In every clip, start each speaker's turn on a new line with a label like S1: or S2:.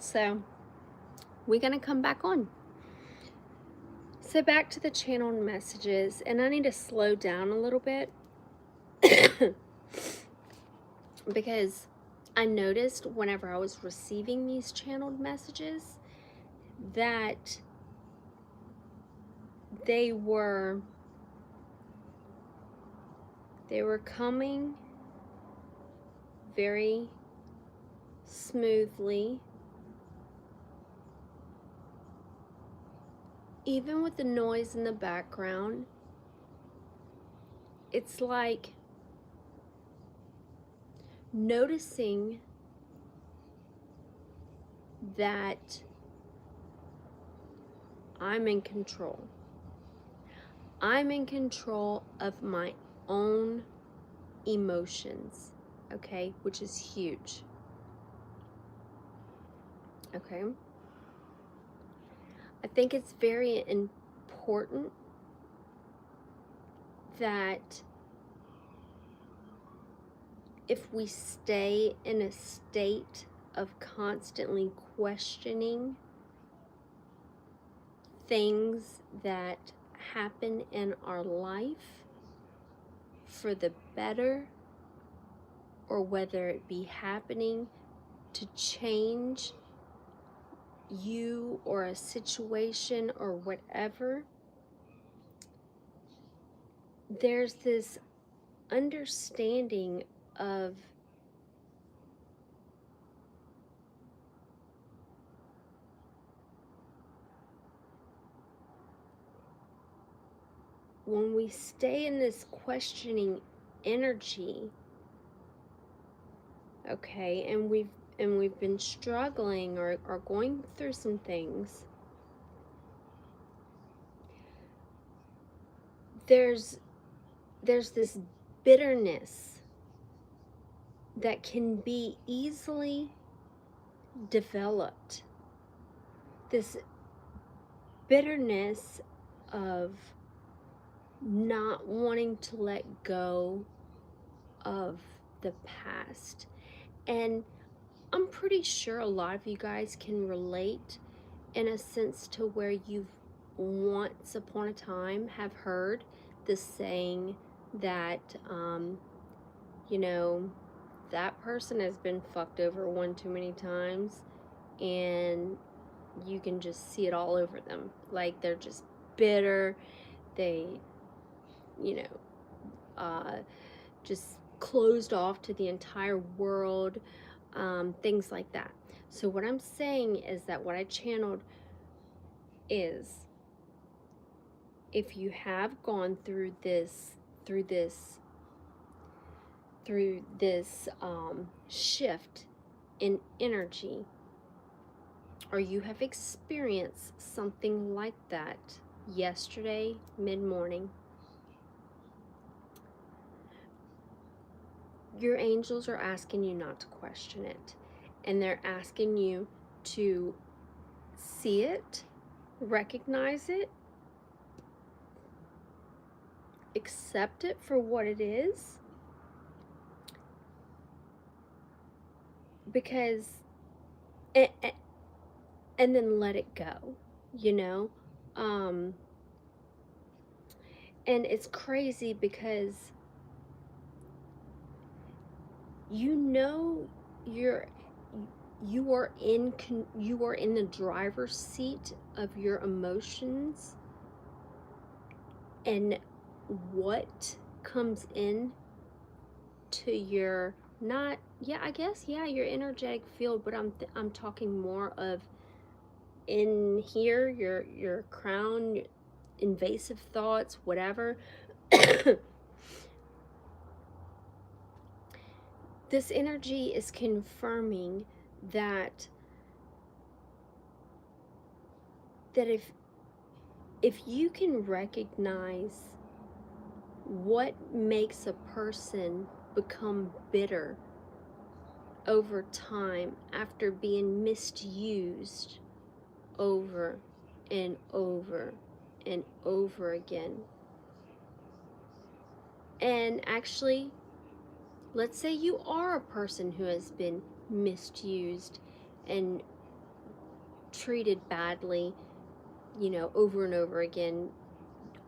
S1: So we're going to come back on. So back to the channeled messages, and I need to slow down a little bit because I noticed whenever I was receiving these channeled messages that they were coming very smoothly, even with the noise in the background. It's like noticing that I'm in control. I'm in control of my own emotions, okay, which is huge. Okay, I think it's very important that if we stay in a state of constantly questioning things that happen in our life for the better, or whether it be happening to change you or a situation or whatever, there's this understanding of when we stay in this questioning energy, okay, and we've been struggling or going through some things, there's this bitterness that can be easily developed. This bitterness of not wanting to let go of the past. And I'm pretty sure a lot of you guys can relate in a sense to where you've once upon a time have heard the saying that, you know, that person has been fucked over one too many times, and you can just see it all over them. Like, they're just bitter. They, you know, just closed off to the entire world, things like that. So what I'm saying is that what I channeled is, if you have gone through this shift in energy, or you have experienced something like that yesterday mid-morning, your angels are asking you not to question it, and they're asking you to see it, recognize it, accept it for what it is, because and then let it go, you know. And it's crazy because you know you are in the driver's seat of your emotions, and what comes in to your, not, yeah, I guess, yeah, your energetic field, but I'm talking more of in here, your crown, invasive thoughts, whatever. This energy is confirming that if you can recognize what makes a person become bitter over time after being misused over and over and over again, and actually, let's say you are a person who has been misused and treated badly, you know, over and over again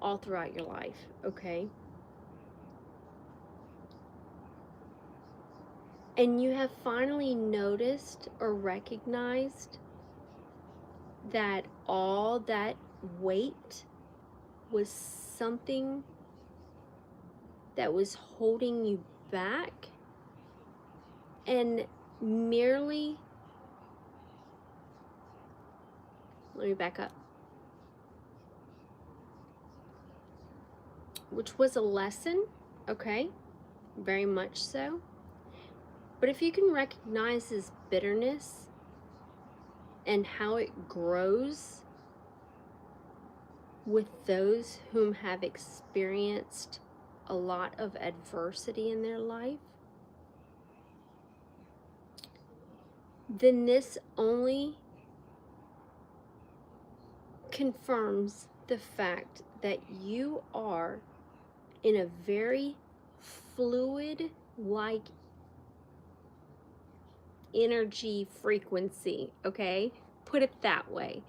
S1: all throughout your life, okay? And you have finally noticed or recognized that all that weight was something that was holding you back, and merely, let me back up, which was a lesson, okay, very much so. But if you can recognize this bitterness and how it grows with those whom have experienced a lot of adversity in their life, then this only confirms the fact that you are in a very fluid like energy frequency, okay? Put it that way.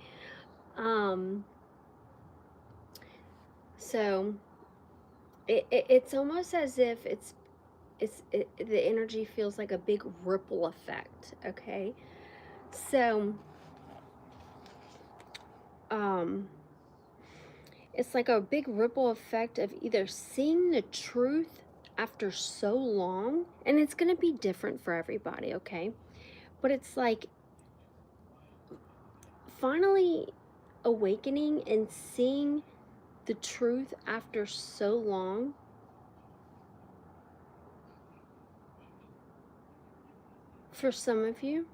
S1: So it's almost as if the energy feels like a big ripple effect, okay? So it's like a big ripple effect of either seeing the truth after so long, and it's going to be different for everybody, okay? But it's like finally awakening and seeing the truth after so long. For some of you,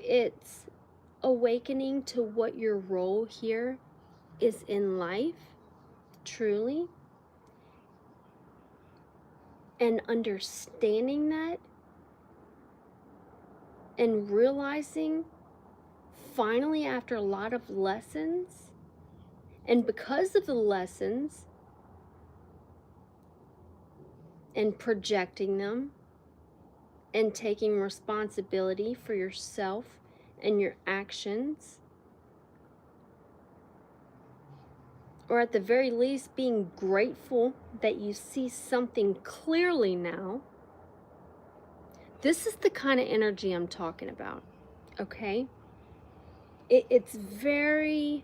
S1: it's awakening to what your role here is in life, truly, and understanding that and realizing finally after a lot of lessons, and because of the lessons and projecting them and taking responsibility for yourself and your actions, or at the very least being grateful that you see something clearly now. This is the kind of energy I'm talking about, okay? It's very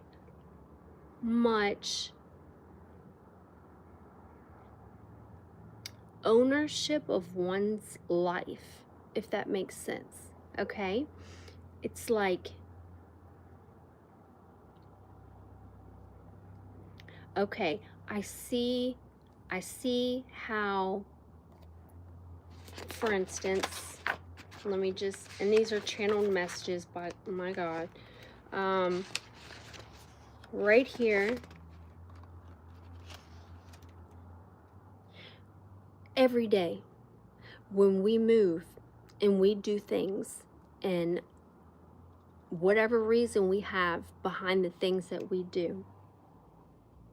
S1: much ownership of one's life, if that makes sense, okay? It's like, okay, I see how, for instance, let me just, and these are channeled messages, but oh my God, right here, every day when we move and we do things, and whatever reason we have behind the things that we do,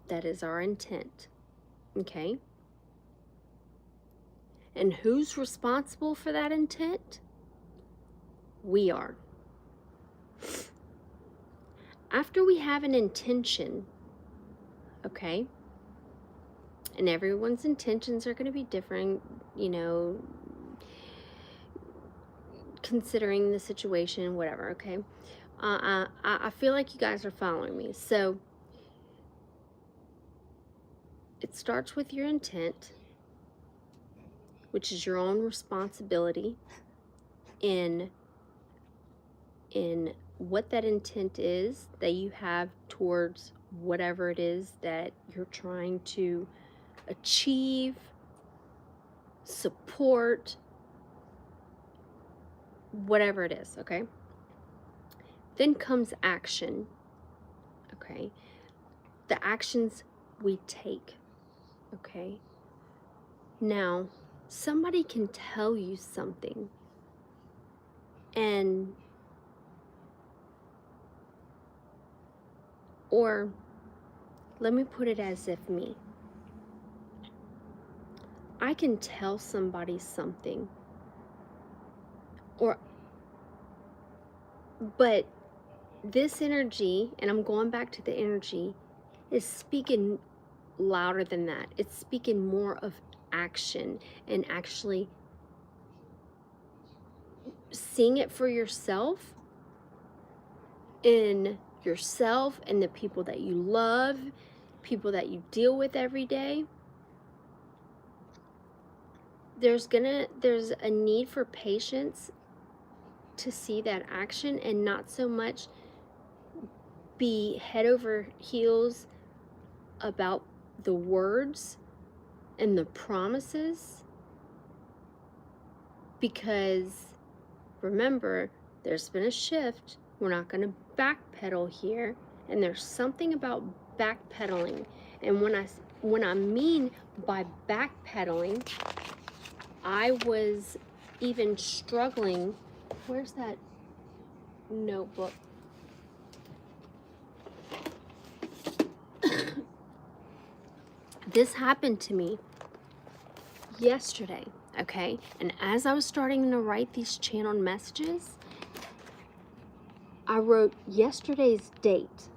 S1: that is our intent, okay? And who's responsible for that intent? We are. After we have an intention, okay, and everyone's intentions are going to be different, you know, considering the situation, whatever, okay? I feel like you guys are following me. So it starts with your intent, which is your own responsibility in what that intent is that you have towards whatever it is that you're trying to achieve, support, whatever it is, okay? Then comes action, okay? The actions we take, okay? Now, somebody can tell you something, and or let me put it as if me. I can tell somebody something, or But this energy, and I'm going back to the energy, is speaking louder than that. It's speaking more of action and actually seeing it for yourself, in yourself and the people that you love, people that you deal with every day. There's a need for patience to see that action, and not so much be head over heels about the words and the promises, because remember, there's been a shift. We're not going to backpedal here, and there's something about backpedaling. And when I mean by backpedaling, I was even struggling. Where's that notebook? This happened to me yesterday, okay? And as I was starting to write these channeled messages, I wrote yesterday's date,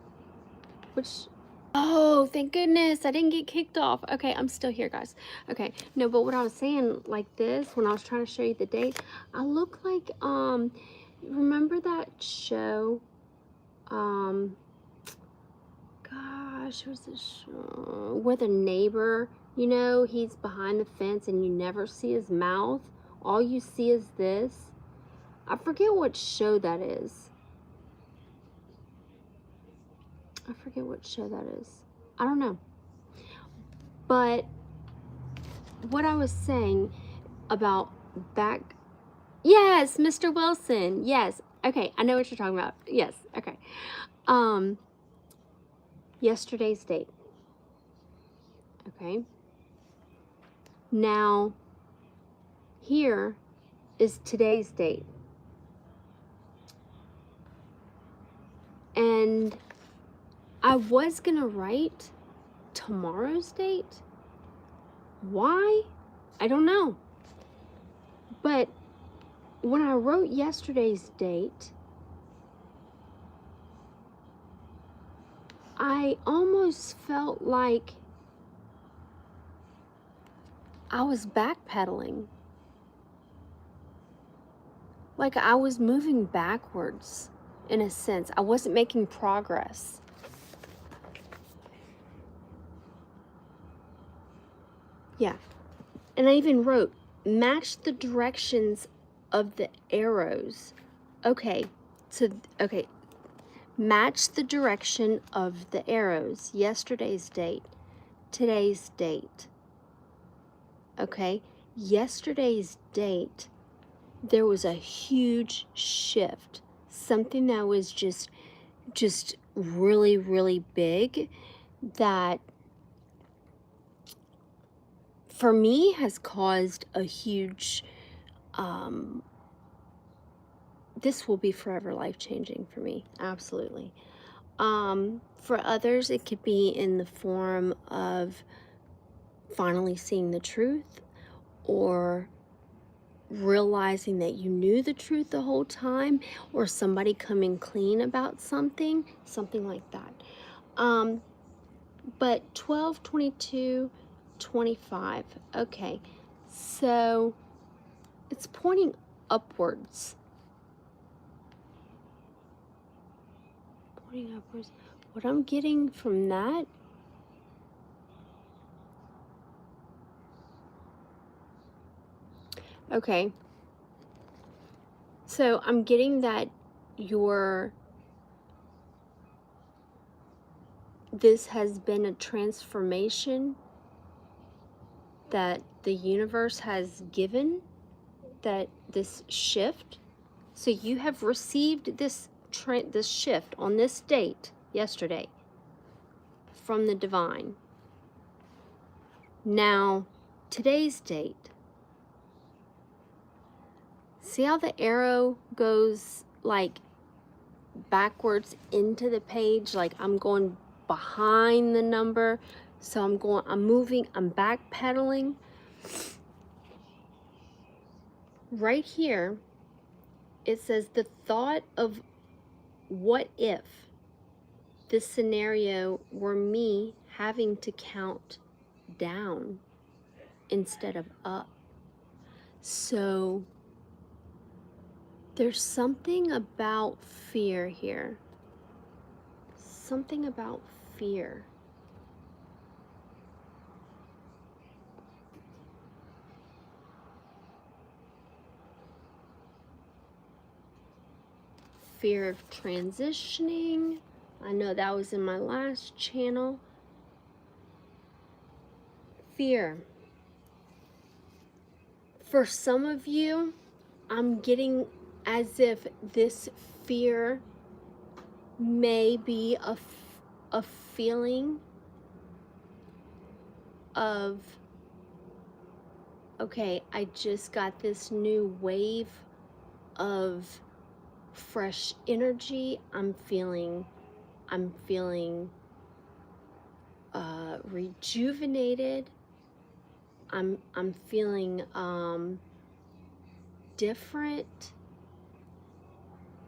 S1: which, oh, thank goodness, I didn't get kicked off. Okay, I'm still here, guys. Okay, no, but what I was saying, like this, when I was trying to show you the date, I look like, remember that show, gosh, what's this show, where the neighbor, you know, he's behind the fence and you never see his mouth, all you see is this. I forget what show that is. I forget what show that is. I don't know. But what I was saying about yes, Mr. Wilson. Yes. Okay, I know what you're talking about. Yes. Okay. Yesterday's date. Okay. Now, here is today's date. And I was gonna write tomorrow's date. Why? I don't know. But when I wrote yesterday's date, I almost felt like I was backpedaling. Like I was moving backwards, in a sense. I wasn't making progress. Yeah. And I even wrote, match the directions of the arrows. Okay. Okay. Match the direction of the arrows. Yesterday's date. Today's date. Okay. Yesterday's date, there was a huge shift. Something that was just really, really big, that for me has caused a huge, this will be forever life-changing for me, absolutely. For others, it could be in the form of finally seeing the truth, or realizing that you knew the truth the whole time, or somebody coming clean about something like that. But 12, 22, 25. Okay, so it's pointing upwards. Pointing upwards. What I'm getting from that, okay, so I'm getting that this has been a transformation that the universe has given, that this shift. So you have received this shift on this date, yesterday, from the divine. Now, today's date. See how the arrow goes like backwards into the page? Like I'm going behind the number. So I'm moving, I'm backpedaling. Right here, it says the thought of what if this scenario were me having to count down instead of up? So there's something about fear here. Something about fear. Fear of transitioning. I know that was in my last channel. Fear. For some of you, I'm getting as if this fear may be a feeling of, okay, I just got this new wave of fresh energy. I'm feeling rejuvenated. I'm feeling different.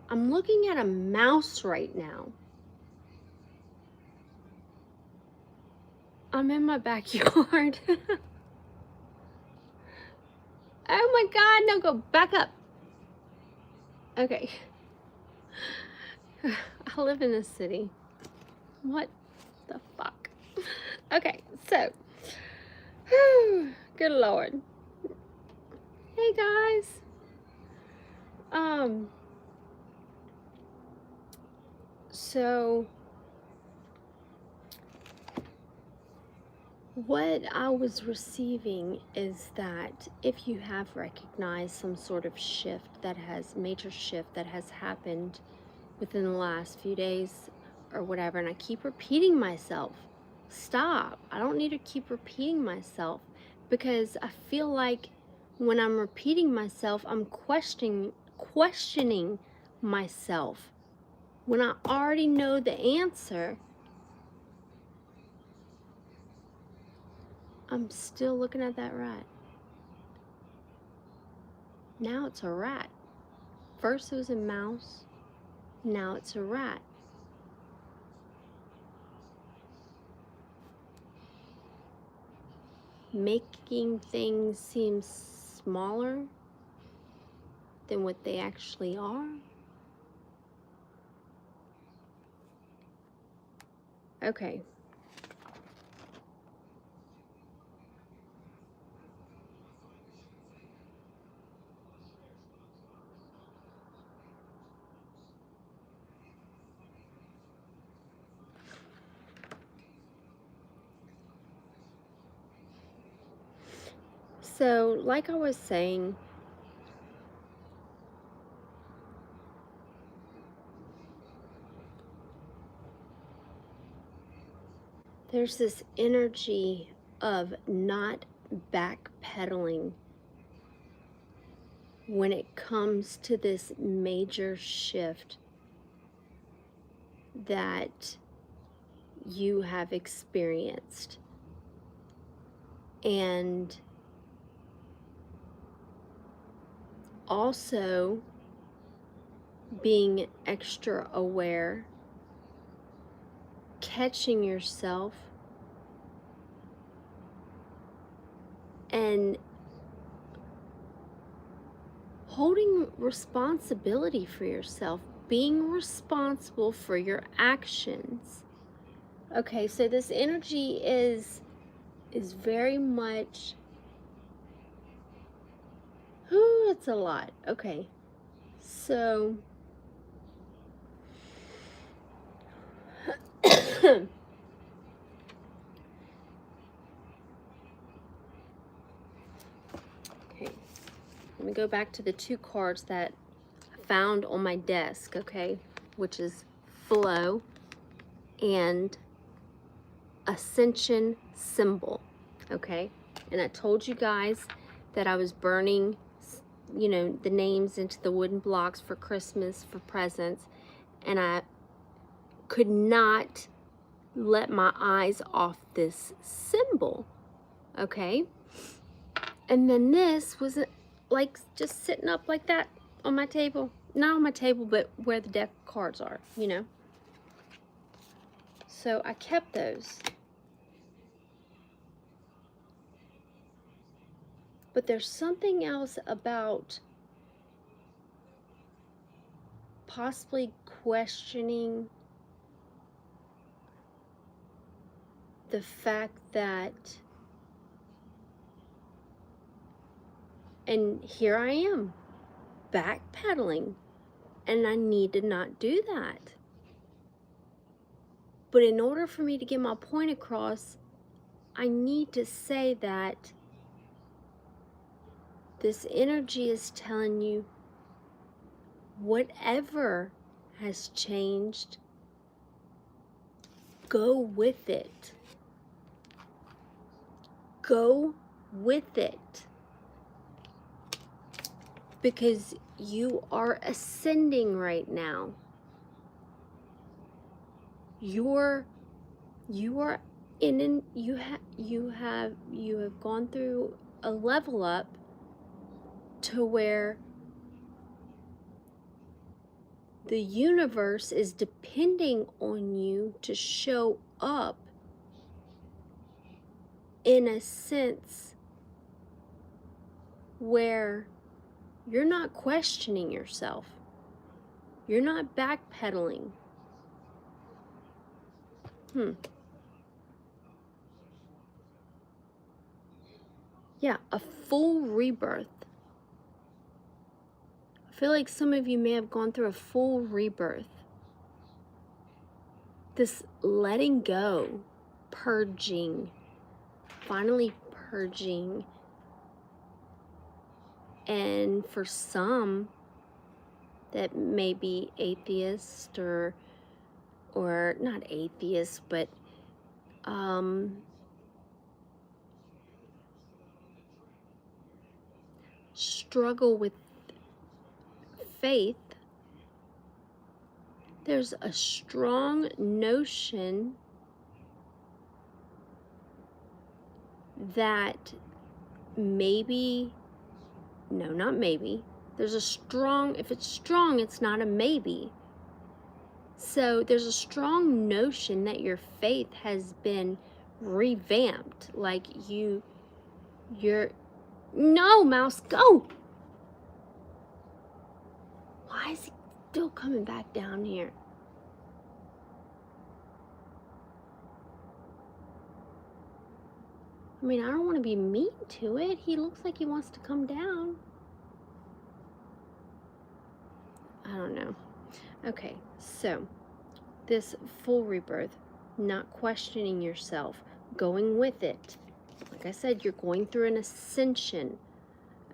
S1: I'm looking at a mouse right now. I'm in my backyard. Oh my God, no, go back up. Okay. I live in the city. What the fuck? Okay, so, good Lord. Hey guys. So what I was receiving is that if you have recognized some sort of major shift that has happened within the last few days or whatever, and I keep repeating myself, stop. I don't need to keep repeating myself, because I feel like when I'm repeating myself, I'm questioning myself. When I already know the answer, I'm still looking at that rat. Now it's a rat. First it was a mouse, now it's a rat. Making things seem smaller than what they actually are. Okay. So, like I was saying, there's this energy of not backpedaling when it comes to this major shift that you have experienced. And also being extra aware, catching yourself, and holding responsibility for yourself, being responsible for your actions. Okay, so this energy is very much, it's a lot. Okay, so okay, let me go back to the two cards that I found on my desk, okay, which is Flow and Ascension symbol, okay? And I told you guys that I was burning, you know, the names into the wooden blocks for Christmas, for presents, and I could not let my eyes off this symbol, okay? And then this was like just sitting up like that on my table. not on my table, but where the deck of cards are, you know. So I kept those. But there's something else about possibly questioning the fact that, and here I am, backpedaling, and I need to not do that. But in order for me to get my point across, I need to say that this energy is telling you whatever has changed, go with it. Go with it. Because you are ascending right now. You have gone through a level up to where the universe is depending on you to show up in a sense where you're not questioning yourself. You're not backpedaling. Yeah, a full rebirth. I feel like some of you may have gone through a full rebirth. This letting go, purging, finally purging. And for some that may be atheist or not atheist, but struggle with faith, there's a strong notion that maybe, no, not maybe, there's a strong, if it's strong, it's not a maybe. So there's a strong notion that your faith has been revamped, like you're, no, mouse, go! Why is he still coming back down here? I mean, I don't want to be mean to it. He looks like he wants to come down. I don't know. Okay, so this full rebirth, not questioning yourself, going with it. Like I said, you're going through an ascension.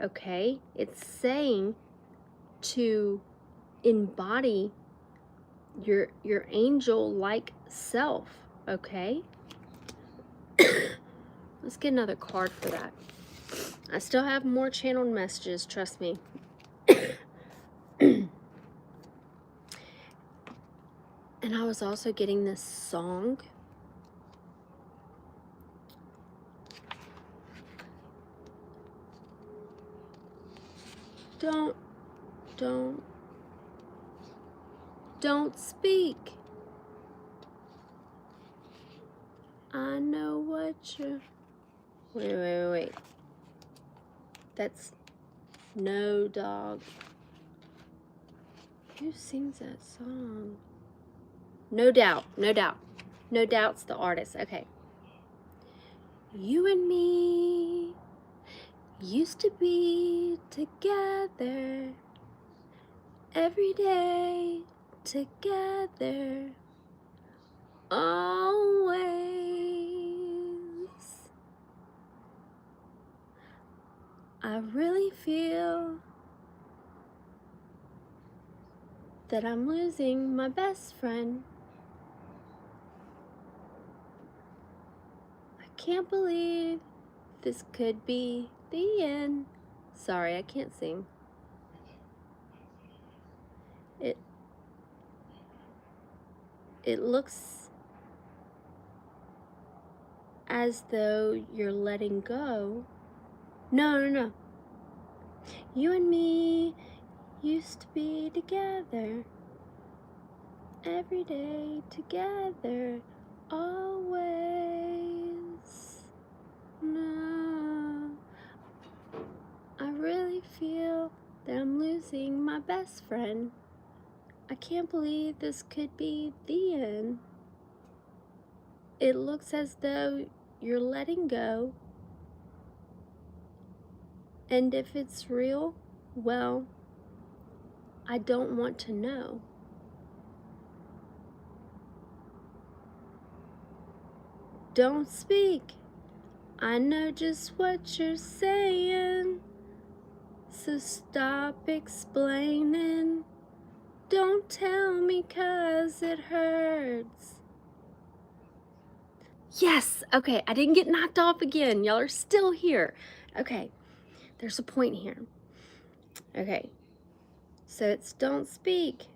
S1: Okay? It's saying to embody your angel-like self. Okay? Let's get another card for that. I still have more channeled messages, trust me. And I was also getting this song. Don't speak. I know what you're... Wait. That's No Dog. Who sings that song? No Doubt. No Doubt's the artist. Okay. You and me used to be together every day, together, always. I really feel that I'm losing my best friend. I can't believe this could be the end. Sorry, I can't sing. It looks as though you're letting go. No. You and me used to be together. Every day together, always. No, I really feel that I'm losing my best friend. I can't believe this could be the end. It looks as though you're letting go. And if it's real, well, I don't want to know. Don't speak. I know just what you're saying. So stop explaining. Don't tell me 'cause it hurts. Yes, okay, I didn't get knocked off again. Y'all are still here. Okay, there's a point here. Okay, so it's don't speak.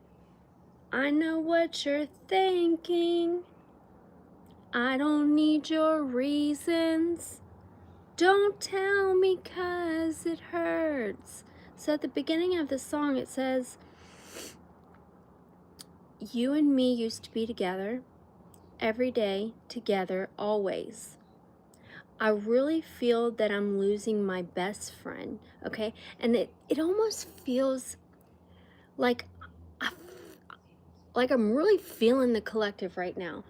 S1: I know what you're thinking. I don't need your reasons. Don't tell me 'cause it hurts. So at the beginning of the song it says, you and me used to be together, every day, together, always. I really feel that I'm losing my best friend, okay? And it almost feels like I'm really feeling the collective right now.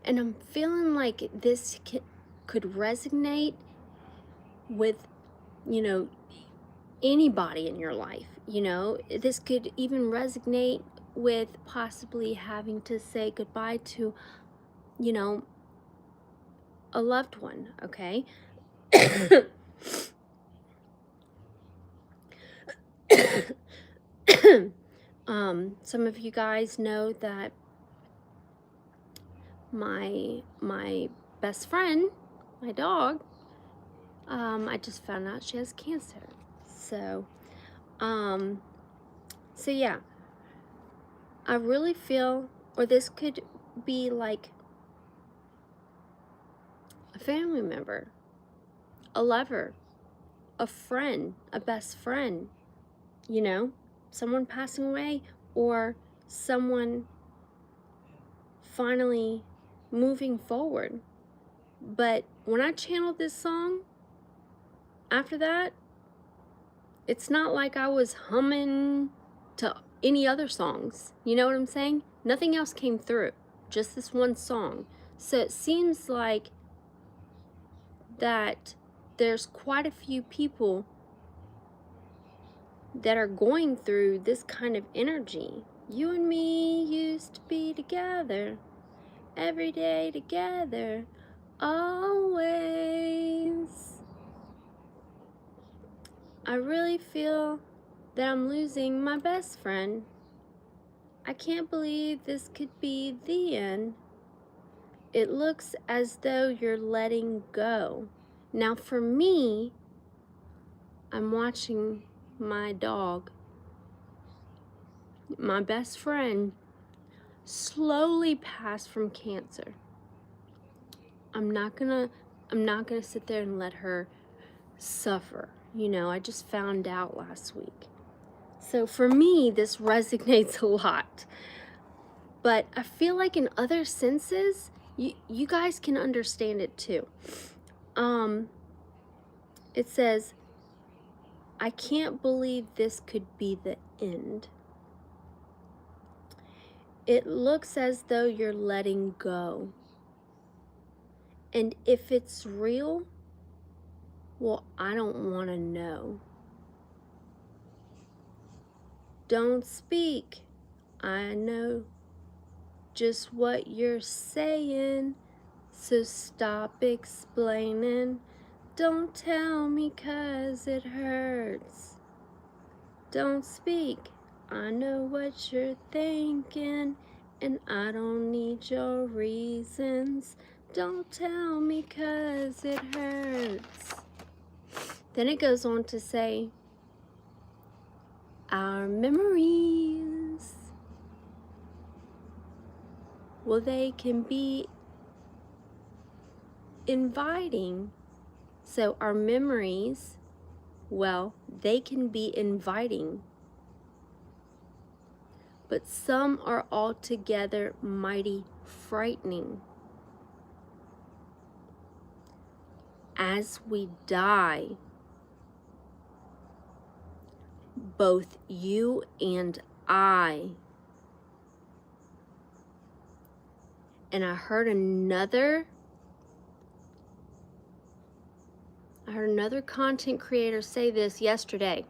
S1: And I'm feeling like this could resonate with, you know, anybody in your life, you know? This could even resonate with possibly having to say goodbye to, you know, a loved one, okay? Some of you guys know that my best friend, my dog, I just found out she has cancer. So yeah, I really feel, or this could be like a family member, a lover, a friend, a best friend, you know, someone passing away, or someone finally moving forward. But when I channeled this song, after that, it's not like I was humming to any other songs. You know what I'm saying? Nothing else came through, just this one song. So it seems like that there's quite a few people that are going through this kind of energy. You and me used to be together, every day together, always. I really feel that I'm losing my best friend. I can't believe this could be the end. It looks as though you're letting go. Now for me, I'm watching my dog, my best friend, slowly pass from cancer. I'm not gonna sit there and let her suffer. You know, I just found out last week. So for me, this resonates a lot. But I feel like in other senses, you guys can understand it too. It says, I can't believe this could be the end. It looks as though you're letting go. And if it's real, well, I don't want to know. Don't speak. I know just what you're saying. So stop explaining. Don't tell me 'cause it hurts. Don't speak. I know what you're thinking, and I don't need your reasons. Don't tell me 'cause it hurts. Then it goes on to say, our memories, well, they can be inviting. So our memories, well, they can be inviting but some are altogether mighty frightening. As we die, both you and I. And I heard another content creator say this yesterday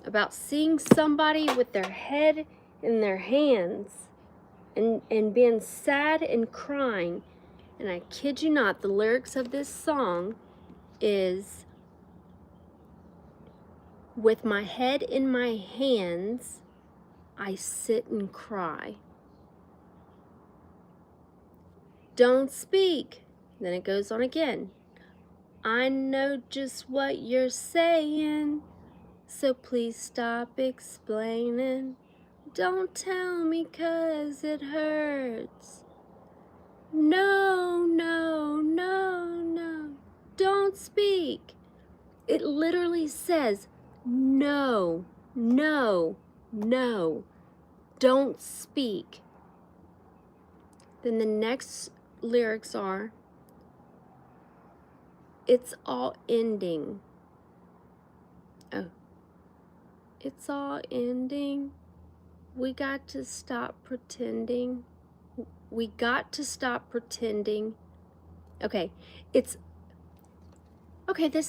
S1: about seeing somebody with their head in their hands and being sad and crying. And I kid you not, the lyrics of this song is, with my head in my hands, I sit and cry. Don't speak. Then it goes on again. I know just what you're saying, so please stop explaining. Don't tell me 'cause it hurts. No, no, no, no. Don't speak. It literally says, no, no, no. Don't speak. Then the next lyrics are, it's all ending. Oh. It's all ending. We got to stop pretending. We got to stop pretending. Okay, this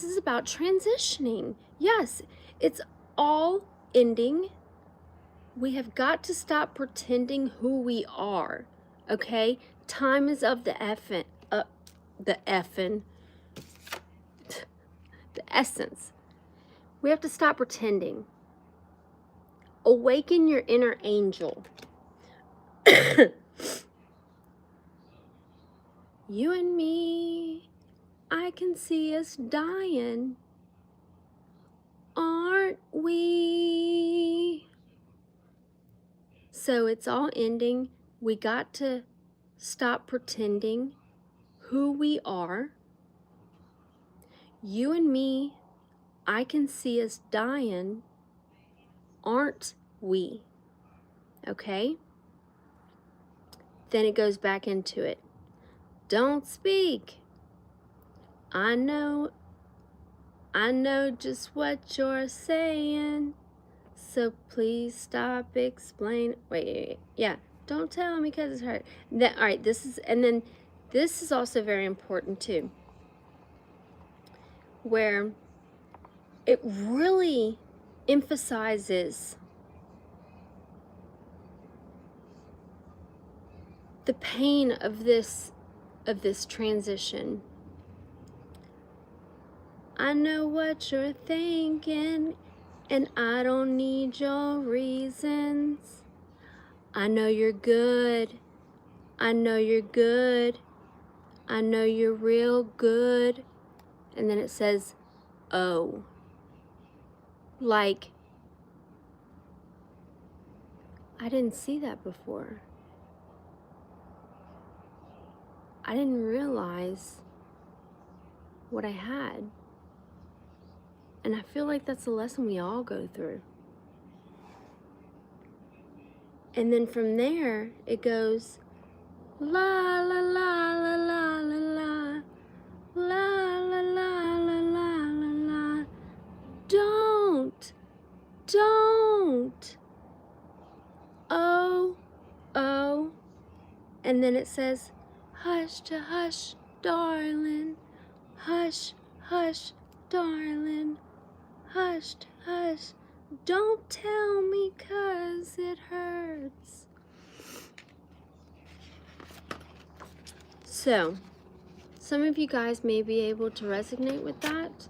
S1: is about transitioning. Yes, it's all ending. We have got to stop pretending who we are. Okay? Time is of the essence. We have to stop pretending. Awaken your inner angel. You and me, I can see us dying, aren't we? So it's all ending. We got to stop pretending who we are. You and me, I can see us dying, aren't we? Okay? Then it goes back into it. Don't speak. I know just what you're saying, so please stop explaining. Wait. Yeah. Don't tell me because it's hurt. All right, this is also very important too, where it really emphasizes the pain of this transition. I know what you're thinking, and I don't need your reasons. I know you're good. I know you're good. I know you're real good. And then it says, oh. Like, I didn't see that before. I didn't realize what I had. And I feel like that's a lesson we all go through. And then from there, it goes, la la la la la la la, la la la la la la la. Don't. Oh. And then it says, hush to hush, darling. Hush, hush, darling. Hush, hush. Don't tell me 'cause it hurts. So, some of you guys may be able to resonate with that.